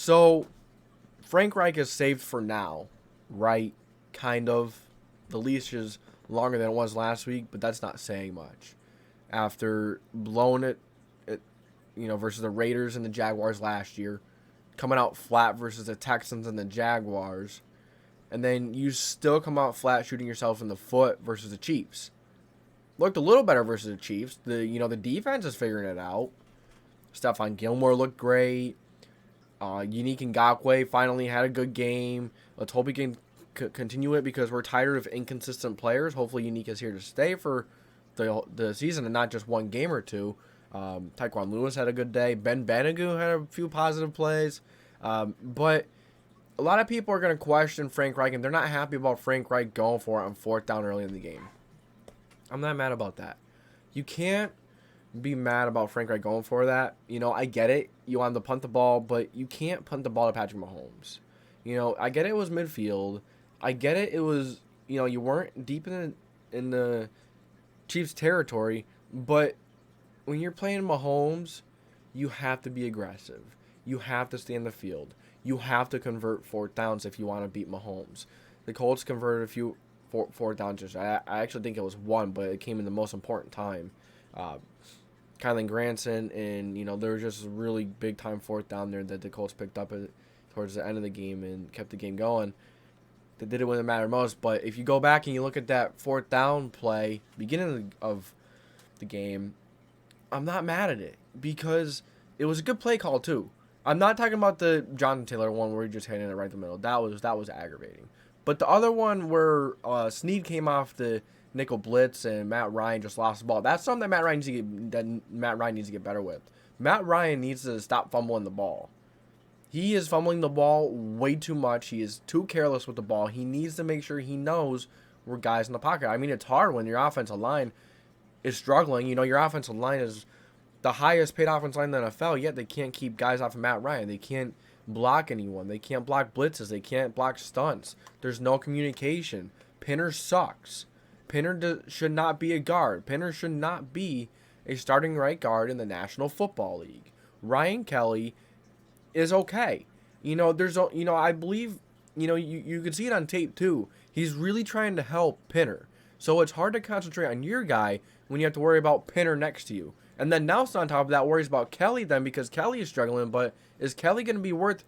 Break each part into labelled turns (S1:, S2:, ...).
S1: So, Frank Reich is saved for now, right? Kind of. The leash is longer than it was last week, but that's not saying much. After blowing it, versus the Raiders and the Jaguars last year, coming out flat versus the Texans and the Jaguars, and then you still come out flat shooting yourself in the foot versus the Chiefs. Looked a little better versus the Chiefs. The defense is figuring it out. Stephon Gilmore looked great. Unique Ngakoue finally had a good game. Let's hope he can continue it because we're tired of inconsistent players. Hopefully Unique is here to stay for the season and not just one game or two. Tyquan Lewis had a good day. Ben Banogu had a few positive plays. But a lot of people are going to question Frank Reich, and they're not happy about Frank Reich going for it on fourth down early in the game. I'm not mad about that. You can't be mad about Frank Reich going for that. I get it. You want to punt the ball, but you can't punt the ball to Patrick Mahomes. I get it was midfield. I get it. It was, you weren't deep in the Chiefs territory, but when you're playing Mahomes, you have to be aggressive. You have to stay in the field. You have to convert fourth downs if you want to beat Mahomes. The Colts converted a few fourth downs. I actually think it was one, but it came in the most important time. Kylan Granson, and there was just a really big time fourth down there that the Colts picked up towards the end of the game and kept the game going. They did it when it mattered most. But if you go back and you look at that fourth down play, beginning of the game, I'm not mad at it because it was a good play call too. I'm not talking about the Jonathan Taylor one where he just hitting it right in the middle. That was aggravating. But the other one where Snead came off the nickel blitz and Matt Ryan just lost the ball. That's something that Matt Ryan needs to get better with. Matt Ryan needs to stop fumbling the ball. He is fumbling the ball way too much. He is too careless with the ball. He needs to make sure he knows where guys in the pocket. I mean, it's hard when your offensive line is struggling. Your offensive line is the highest paid offensive line in the NFL, yet they can't keep guys off of Matt Ryan. They can't block anyone. They can't block blitzes. They can't block stunts. There's no communication. Pinner sucks. Pinner should not be a guard. Pinner should not be a starting right guard in the National Football League. Ryan Kelly is okay. I believe, you can see it on tape too. He's really trying to help Pinner. So it's hard to concentrate on your guy when you have to worry about Pinner next to you. And then Nelson on top of that worries about Kelly then because Kelly is struggling. But is Kelly going to be worth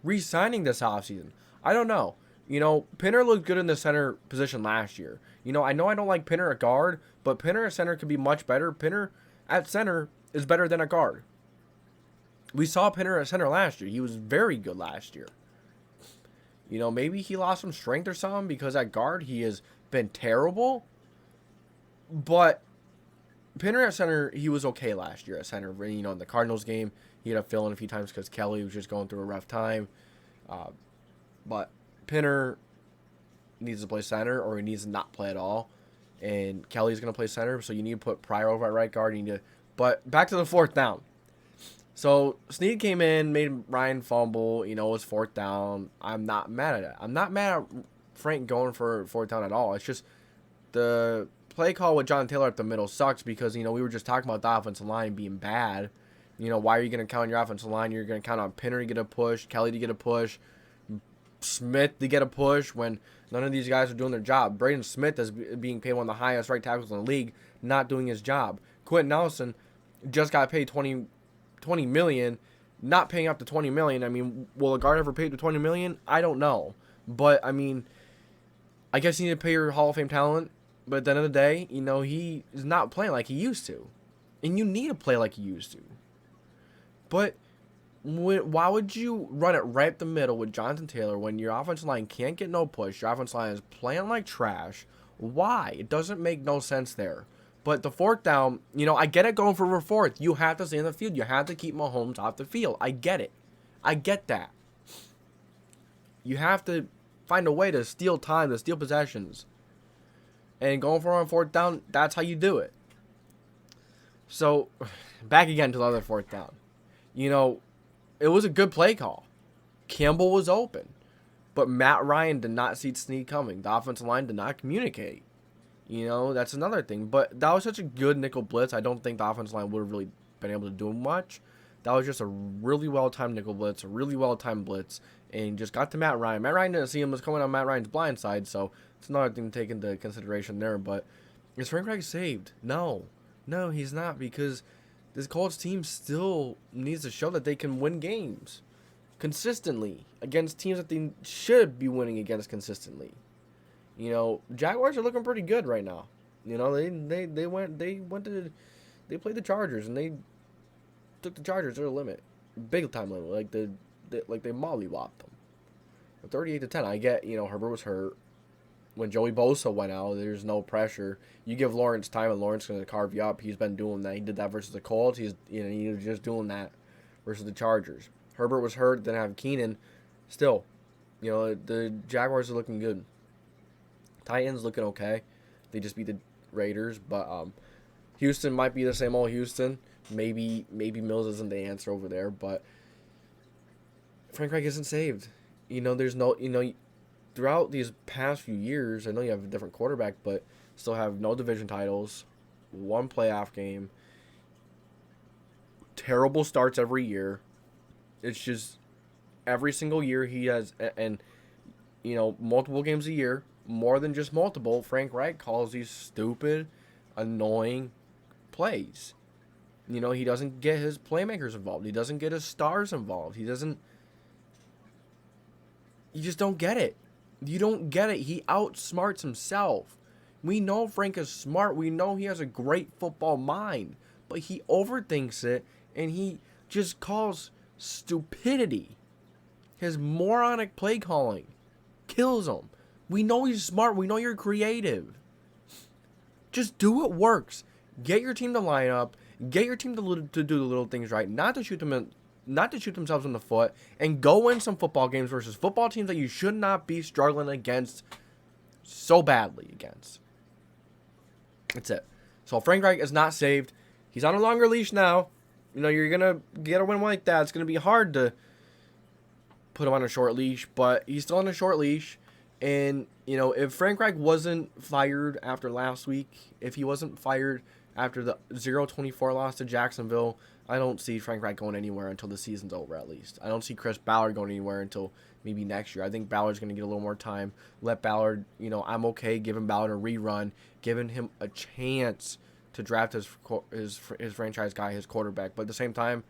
S1: re-signing this offseason? I don't know. Pinner looked good in the center position last year. I know I don't like Pinner at guard, but Pinner at center could be much better. Pinner at center is better than a guard. We saw Pinner at center last year. He was very good last year. Maybe he lost some strength or something because at guard he has been terrible. But Pinner at center, he was okay last year at center. In the Cardinals game, he had to fill in a few times because Kelly was just going through a rough time. But Pinner needs to play center or he needs to not play at all. And Kelly's going to play center, so you need to put Pryor over at right guard. But back to the fourth down. So Snead came in, made Ryan fumble. It was fourth down. I'm not mad at it. I'm not mad at Frank going for fourth down at all. It's just the play call with John Taylor at the middle sucks because, we were just talking about the offensive line being bad. Why are you going to count on your offensive line? You're going to count on Pinner to get a push, Kelly to get a push, Smith to get a push when none of these guys are doing their job. Braden Smith is being paid one of the highest right tackles in the league, not doing his job. Quentin Nelson just got paid $20 million, not paying up to $20 million. I mean, will a guard ever pay to $20 million? I don't know. But, I guess you need to pay your Hall of Fame talent. But at the end of the day, he is not playing like he used to. And you need to play like you used to. But why would you run it right up the middle with Jonathan Taylor when your offensive line can't get no push? Your offensive line is playing like trash. Why? It doesn't make no sense there. But the fourth down, I get it going for a fourth. You have to stay in the field. You have to keep Mahomes off the field. I get it. I get that. You have to find a way to steal time, to steal possessions. And going for it on fourth down, that's how you do it. So, back again to the other fourth down. It was a good play call. Campbell was open. But Matt Ryan did not see Snead coming. The offensive line did not communicate. That's another thing. But that was such a good nickel blitz. I don't think the offensive line would have really been able to do much. That was just a really well-timed nickel blitz, a really well-timed blitz, and just got to Matt Ryan. Matt Ryan didn't see him was coming on Matt Ryan's blind side, so it's another thing to take into consideration there. But is Frank Reich saved? No. No, he's not, because this Colts team still needs to show that they can win games consistently against teams that they should be winning against consistently. You know, Jaguars are looking pretty good right now. You know, they played the Chargers and they took the Chargers to the limit, big time limit, like they mollywopped them, 38-10. I get, you know, Herbert was hurt. When Joey Bosa went out, there's no pressure. You give Lawrence time, and Lawrence is going to carve you up. He's been doing that. He did that versus the Colts. He was just doing that versus the Chargers. Herbert was hurt, didn't have Keenan. Still, you know, the Jaguars are looking good. Titans looking okay. They just beat the Raiders, but Houston might be the same old Houston. Maybe Mills isn't the answer over there, but Frank Reich isn't saved. You know, there's no, you know, throughout these past few years, I know you have a different quarterback, but still have no division titles, one playoff game, terrible starts every year. It's just every single year he has, and you know, multiple games a year, more than just multiple. Frank Reich calls these stupid, annoying plays. You know, he doesn't get his playmakers involved. He doesn't get his stars involved. You just don't get it. You don't get it. He outsmarts himself. We know Frank is smart. We know he has a great football mind. But he overthinks it, and he just calls stupidity. His moronic play calling kills him. We know he's smart. We know you're creative. Just do what works. Get your team to line up. Get your team to do the little things right. Not to shoot themselves in the foot, and go win some football games versus football teams that you should not be struggling against so badly against. That's it. So Frank Reich is not saved. He's on a longer leash now. You know, you're going to get a win like that. It's going to be hard to put him on a short leash, but he's still on a short leash. And, you know, if Frank Reich wasn't fired after last week, if he wasn't fired after the 0-24 loss to Jacksonville, I don't see Frank Reich going anywhere until the season's over, at least. I don't see Chris Ballard going anywhere until maybe next year. I think Ballard's going to get a little more time. Let Ballard, you know, I'm okay giving Ballard a rerun, giving him a chance to draft his franchise guy, his quarterback. But at the same time,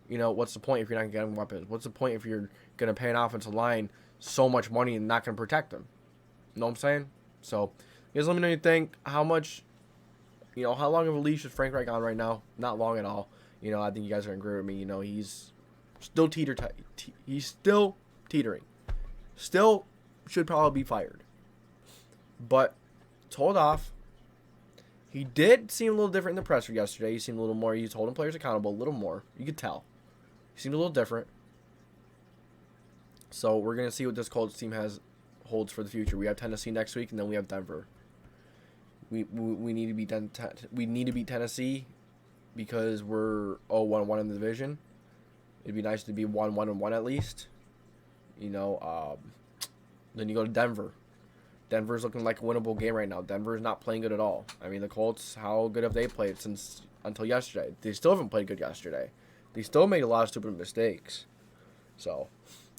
S1: you know, what's the point if you're not getting weapons? What's the point if you're going to pay an offensive line so much money and not going to protect them? You know what I'm saying? So, you guys let me know what you think. How much, you know, how long of a leash is Frank Reich on right now? Not long at all. You know, I think you guys are going to agree with me. You know, he's still he's still teetering. Still should probably be fired. But told off. He did seem a little different in the presser yesterday. He seemed a little more, he's holding players accountable a little more. You could tell. He seemed a little different. So we're going to see what this Colts team holds for the future. We have Tennessee next week, and then we have Denver. We need to beat Tennessee because we're 0-1-1 in the division. It'd be nice to be 1-1-1 at least. You know, then you go to Denver. Denver's looking like a winnable game right now. Denver's not playing good at all. I mean, the Colts, how good have they played until yesterday? They still haven't played good yesterday. They still made a lot of stupid mistakes. So,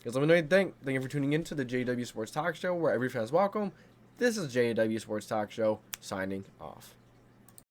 S1: guys, let me know what you think. Thank you for tuning in to the JDW Sports Talk Show, where every fan's welcome. This is JDW Sports Talk Show, signing off.